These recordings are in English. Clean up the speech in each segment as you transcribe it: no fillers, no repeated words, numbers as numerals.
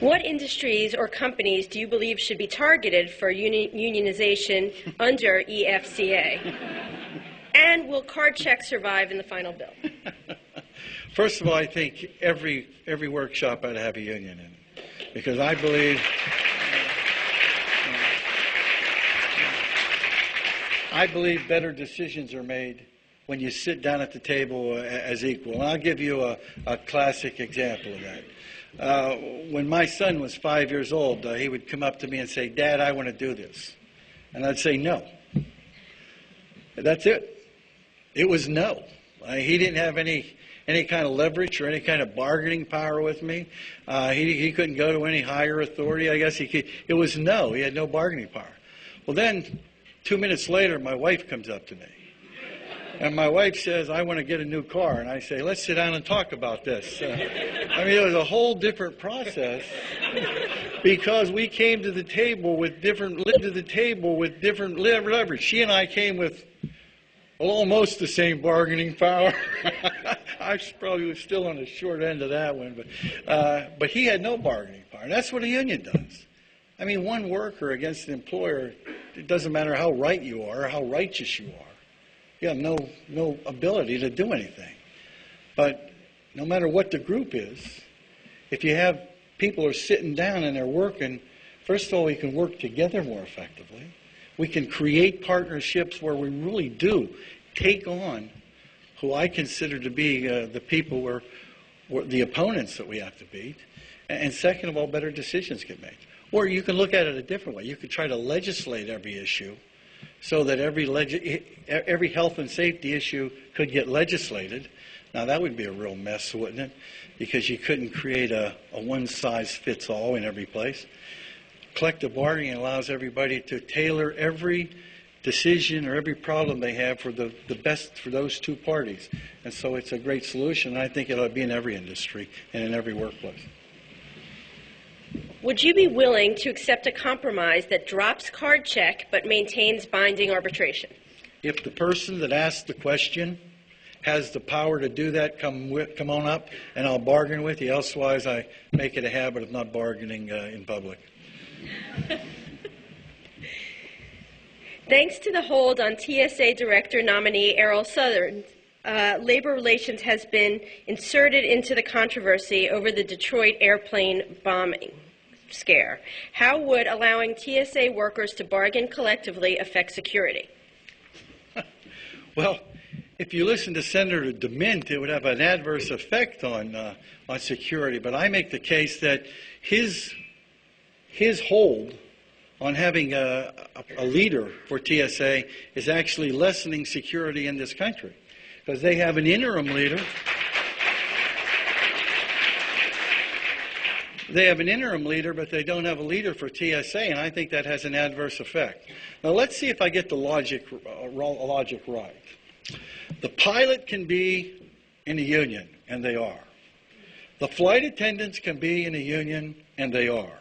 What industries or companies do you believe should be targeted for unionization under EFCA? And will card checks survive in the final bill? First of all, I think every workshop ought to have a union in it, because I believe better decisions are made when you sit down at the table as equal. And I'll give you a classic example of that. When my son was 5 years old, he would come up to me and say, "Dad, I want to do this." And I'd say, "No." That's it. It was no. He didn't have any kind of leverage or any kind of bargaining power with me. He couldn't go to any higher authority. I guess he could. It was no. He had no bargaining power. Well, then 2 minutes later, my wife comes up to me. And my wife says, "I want to get a new car." And I say, "Let's sit down and talk about this." It was a whole different process because we came to the table with different leverage. She and I came with almost the same bargaining power. I probably was still on the short end of that one, but he had no bargaining power. And that's what a union does. One worker against an employer, it doesn't matter how right you are or how righteous you are. You have no ability to do anything. But no matter what the group is, if you have people are sitting down and they're working, first of all, we can work together more effectively. We can create partnerships where we really do take on who I consider to be the people or the opponents that we have to beat. And second of all, better decisions get made. Or you can look at it a different way. You could try to legislate every issue so that every health and safety issue could get legislated. Now, that would be a real mess, wouldn't it? Because you couldn't create a one-size-fits-all in every place. Collective bargaining allows everybody to tailor every decision or every problem they have for the best for those two parties. And so it's a great solution, and I think it ought to be in every industry and in every workplace. Would you be willing to accept a compromise that drops card check but maintains binding arbitration? If the person that asked the question has the power to do that, come on up, and I'll bargain with you. Elsewise, I make it a habit of not bargaining in public. Thanks to the hold on TSA Director nominee Errol Southern, labor relations has been inserted into the controversy over the Detroit airplane bombing scare. How would allowing TSA workers to bargain collectively affect security? Well, if you listen to Senator DeMint, it would have an adverse effect on security. But I make the case that his hold on having a leader for TSA is actually lessening security in this country, because they have an interim leader. They have an interim leader, but they don't have a leader for TSA, and I think that has an adverse effect. Now, let's see if I get the logic right. The pilot can be in a union, and they are. The flight attendants can be in a union, and they are.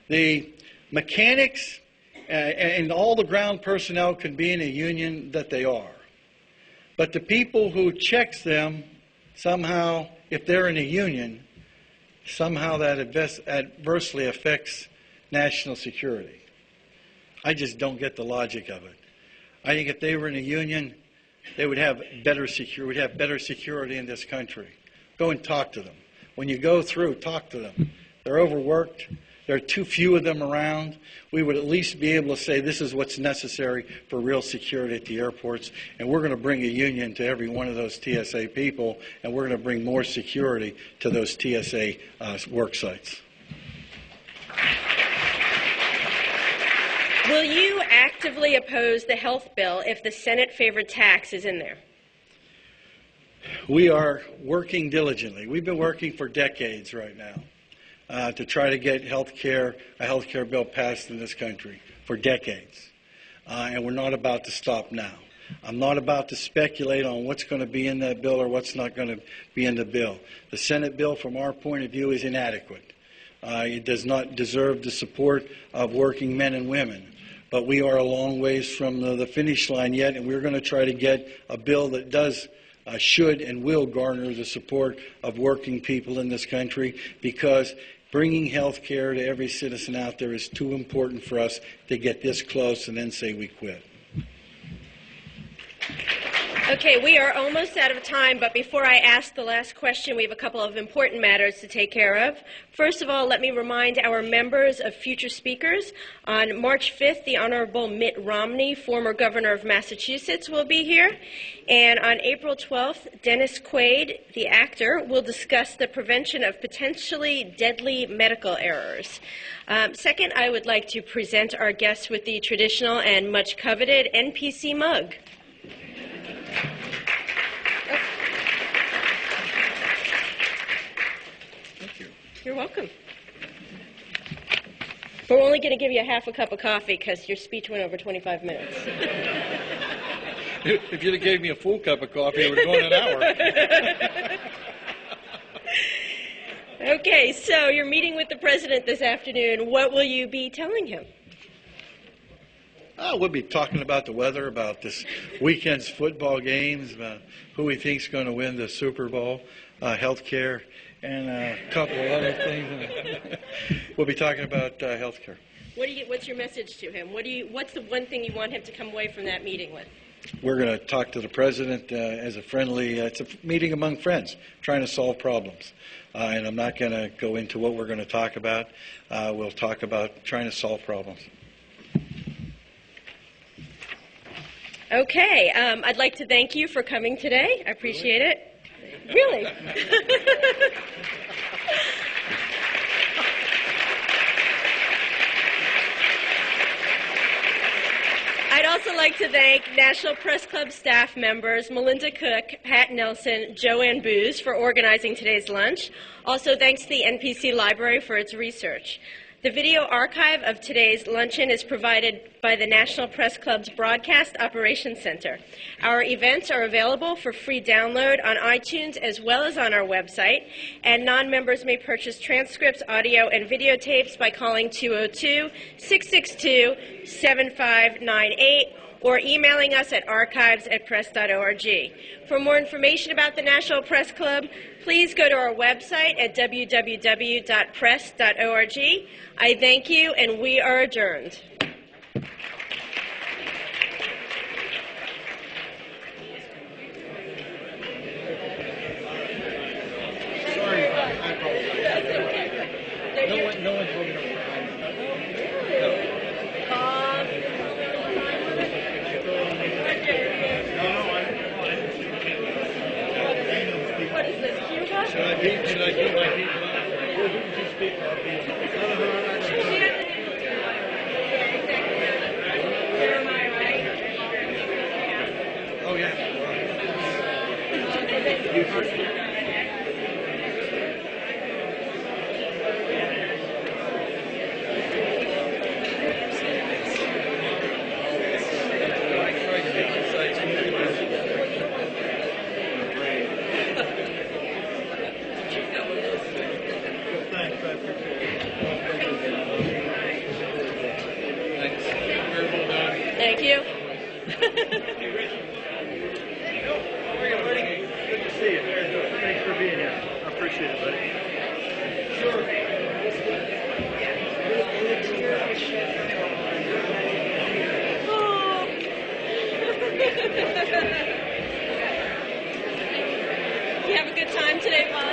The mechanics and all the ground personnel can be in a union, that they are. But the people who checks them, somehow, if they're in a union, somehow that adversely affects national security. I just don't get the logic of it. I think if they were in a union, they would have better security. We'd have better security in this country. Go and talk to them. When you go through, talk to them. They're overworked. There are too few of them around. We would at least be able to say this is what's necessary for real security at the airports, and we're going to bring a union to every one of those TSA people, and we're going to bring more security to those TSA work sites. Will you actively oppose the health bill if the Senate-favored tax is in there? We are working diligently. We've been working for decades right now to try to get a health care bill passed in this country for decades. And we're not about to stop now. I'm not about to speculate on what's going to be in that bill or what's not going to be in the bill. The Senate bill, from our point of view, is inadequate. It does not deserve the support of working men and women. But we are a long ways from the finish line yet, and we're going to try to get a bill that should and will garner the support of working people in this country, because Bringing health care to every citizen out there is too important for us to get this close and then say we quit. Okay, we are almost out of time, but before I ask the last question, we have a couple of important matters to take care of. First of all, let me remind our members of future speakers. On March 5th, the Honorable Mitt Romney, former governor of Massachusetts, will be here. And on April 12th, Dennis Quaid, the actor, will discuss the prevention of potentially deadly medical errors. Second, I would like to present our guests with the traditional and much coveted NPC mug. Thank you. You're welcome. We're only going to give you half a cup of coffee because your speech went over 25 minutes. If you'd have gave me a full cup of coffee, it would have gone an hour. Okay, so you're meeting with the president this afternoon. What will you be telling him? We'll be talking about the weather, about this weekend's football games, about who we think is going to win the Super Bowl, health care, and a couple of other things. We'll be talking about health care. What's your message to him? What's the one thing you want him to come away from that meeting with? We're going to talk to the president as a friendly, it's a meeting among friends, trying to solve problems. And I'm not going to go into what we're going to talk about. We'll talk about trying to solve problems. Okay, I'd like to thank you for coming today. I appreciate it. Really? I'd also like to thank National Press Club staff members Melinda Cook, Pat Nelson, Joanne Booz for organizing today's lunch. Also, thanks to the NPC Library for its research. The video archive of today's luncheon is provided by the National Press Club's Broadcast Operations Center. Our events are available for free download on iTunes as well as on our website, and non-members may purchase transcripts, audio, and videotapes by calling 202-662-7598 or emailing us at archives@press.org. For more information about the National Press Club, please go to our website at www.press.org. I thank you, and we are adjourned. Sorry, I apologize. No one's voting on What is this, Cuba? Should I be my people? Who did you speak about? Oh, yeah. You first. Thank you. Good to see you. Thanks for being here. I appreciate it, buddy. Sure. You have a good time today, Bob?